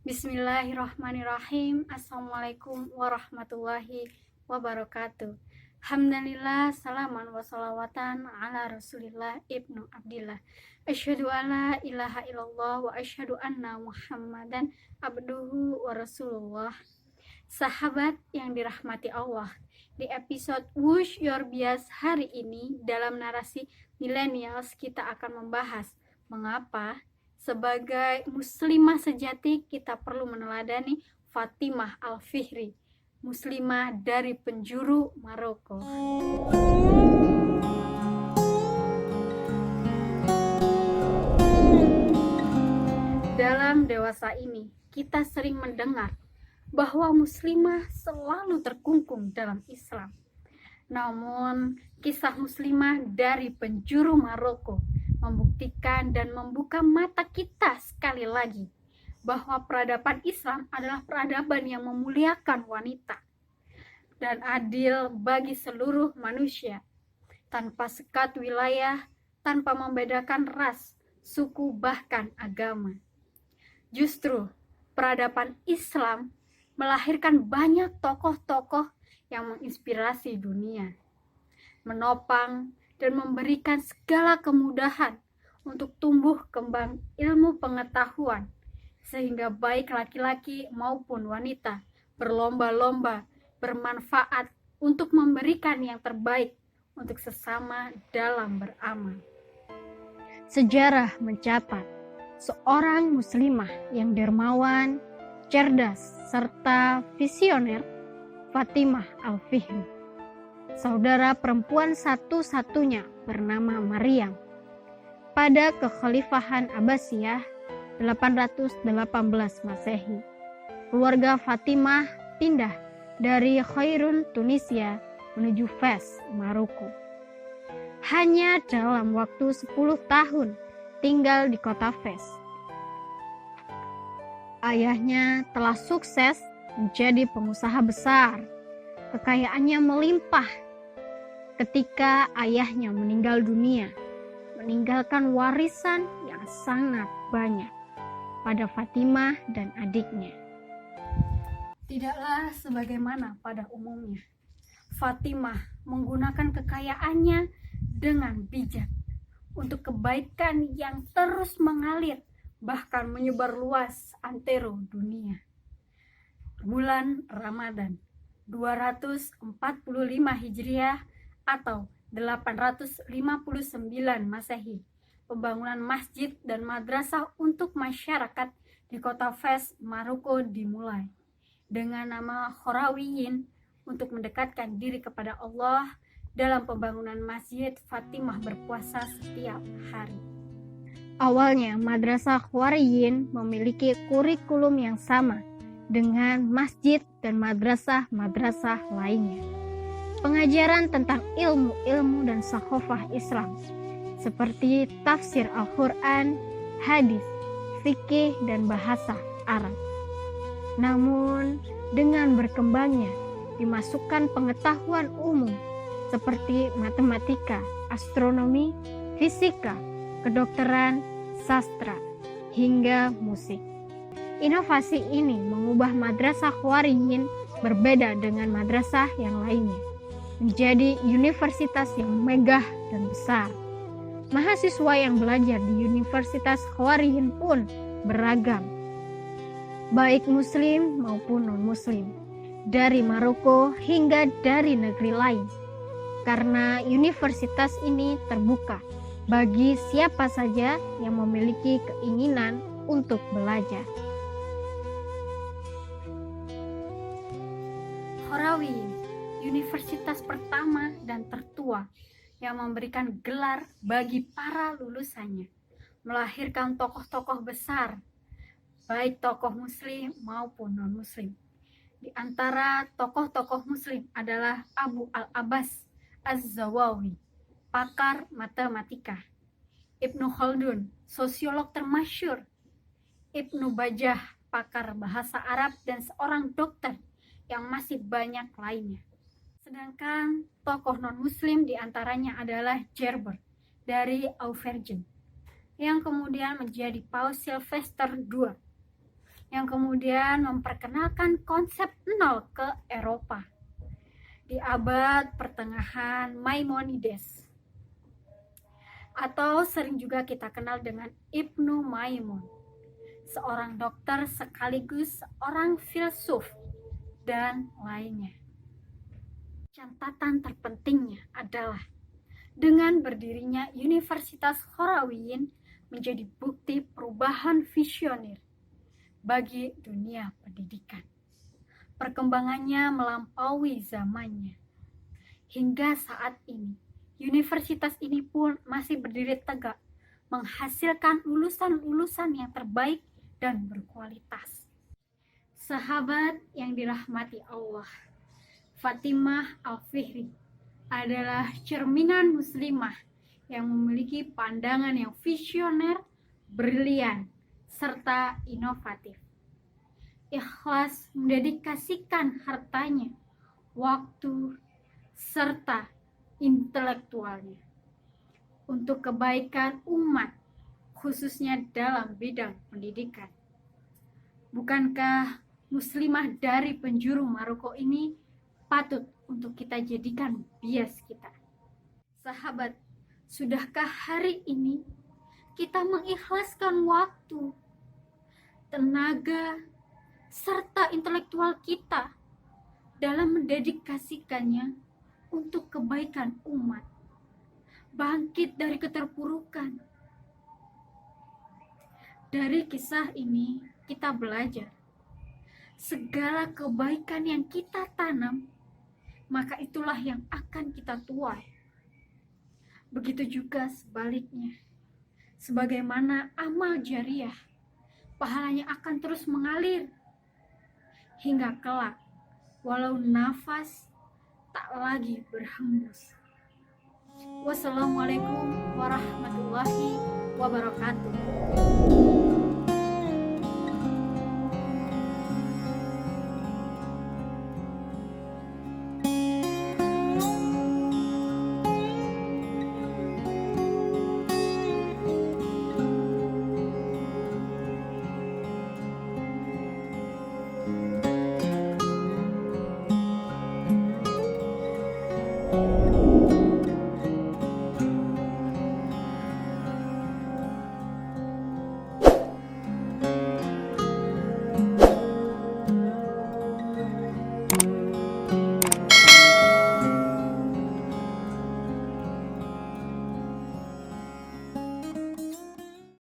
Bismillahirrahmanirrahim. Assalamualaikum warahmatullahi wabarakatuh. Alhamdulillah, salaman wa salawatan ala rasulillah ibnu abdillah. Asyhadu alla ilaha illallah wa asyhadu anna muhammadan abduhu wa rasulullah. Sahabat yang dirahmati Allah, di episode Whoosh Your Bias hari ini dalam narasi millennials kita akan membahas mengapa sebagai muslimah sejati kita perlu meneladani Fatimah Al-Fihri, muslimah dari penjuru Maroko. Dalam dewasa ini, kita sering mendengar bahwa muslimah selalu terkungkung dalam Islam. Namun, kisah muslimah dari penjuru Maroko membuktikan dan membuka mata kita sekali lagi bahwa peradaban Islam adalah peradaban yang memuliakan wanita dan adil bagi seluruh manusia, tanpa sekat wilayah, tanpa membedakan ras, suku, bahkan agama. Justru, peradaban Islam melahirkan banyak tokoh-tokoh yang menginspirasi dunia, menopang dan memberikan segala kemudahan untuk tumbuh kembang ilmu pengetahuan, sehingga baik laki-laki maupun wanita berlomba-lomba bermanfaat untuk memberikan yang terbaik untuk sesama dalam beramal. Sejarah mencatat seorang muslimah yang dermawan, cerdas, serta visioner, Fatimah Al-Fihri. Saudara perempuan satu-satunya bernama Maryam. Pada kekhalifahan Abbasiyah 818 Masehi, keluarga Fatimah pindah dari Khairun, Tunisia menuju Fes, Maroko. Hanya dalam waktu 10 tahun tinggal di kota Fes, ayahnya telah sukses menjadi pengusaha besar. Kekayaannya melimpah ketika ayahnya meninggal dunia, meninggalkan warisan yang sangat banyak pada Fatimah dan adiknya. Tidaklah sebagaimana pada umumnya, Fatimah menggunakan kekayaannya dengan bijak untuk kebaikan yang terus mengalir, bahkan menyebar luas antero dunia. Bulan Ramadan 245 Hijriah atau 859 Masehi, pembangunan masjid dan madrasah untuk masyarakat di kota Fes, Maroko dimulai dengan nama Khorawiyin untuk mendekatkan diri kepada Allah. Dalam pembangunan masjid, Fatimah berpuasa setiap hari. Awalnya, Madrasah Khorawiyin memiliki kurikulum yang sama dengan masjid dan madrasah-madrasah lainnya. Pengajaran tentang ilmu-ilmu dan sakhofah Islam seperti tafsir Al-Quran, hadis, fikih, dan bahasa Arab. Namun, dengan berkembangnya dimasukkan pengetahuan umum seperti matematika, astronomi, fisika, kedokteran, sastra, hingga musik. Inovasi ini mengubah Madrasah Khorawiyin berbeda dengan madrasah yang lainnya, menjadi universitas yang megah dan besar. Mahasiswa yang belajar di Universitas Khorawiyin pun beragam, baik muslim maupun non-muslim, dari Maroko hingga dari negeri lain, karena universitas ini terbuka bagi siapa saja yang memiliki keinginan untuk belajar. Khorawiyin, universitas pertama dan tertua yang memberikan gelar bagi para lulusannya, melahirkan tokoh-tokoh besar, baik tokoh muslim maupun non-muslim. Di antara tokoh-tokoh muslim adalah Abu Al-Abbas Az-Zawawi, pakar matematika; Ibnu Khaldun, sosiolog termasyhur; Ibnu Bajjah, pakar bahasa Arab dan seorang dokter, yang masih banyak lainnya. Sedangkan tokoh non-muslim diantaranya adalah Gerbert dari Auvergne, yang kemudian menjadi Paus Sylvester II. yang kemudian memperkenalkan konsep nol ke Eropa di abad pertengahan Maimonides, atau sering juga kita kenal dengan Ibnu Maimun, seorang dokter sekaligus seorang filsuf dan lainnya. Catatan terpentingnya adalah dengan berdirinya Universitas Qarawiyyin menjadi bukti perubahan visioner bagi dunia pendidikan. Perkembangannya melampaui zamannya. Hingga saat ini, universitas ini pun masih berdiri tegak, menghasilkan lulusan-lulusan yang terbaik dan berkualitas. Sahabat yang dirahmati Allah, Fatimah Al-Fihri adalah cerminan muslimah yang memiliki pandangan yang visioner, brilian, serta inovatif. Ikhlas mendedikasikan hartanya, waktu, serta intelektualnya untuk kebaikan umat, khususnya dalam bidang pendidikan. Bukankah muslimah dari penjuru Maroko ini patut untuk kita jadikan bias kita? Sahabat, sudahkah hari ini kita mengikhlaskan waktu, tenaga, serta intelektual kita dalam mendedikasikannya untuk kebaikan umat, bangkit dari keterpurukan? Dari kisah ini kita belajar segala kebaikan yang kita tanam, maka itulah yang akan kita tuai. Begitu juga sebaliknya, sebagaimana amal jariah, pahalanya akan terus mengalir hingga kelak, walau nafas tak lagi berhembus. Wassalamualaikum warahmatullahi wabarakatuh.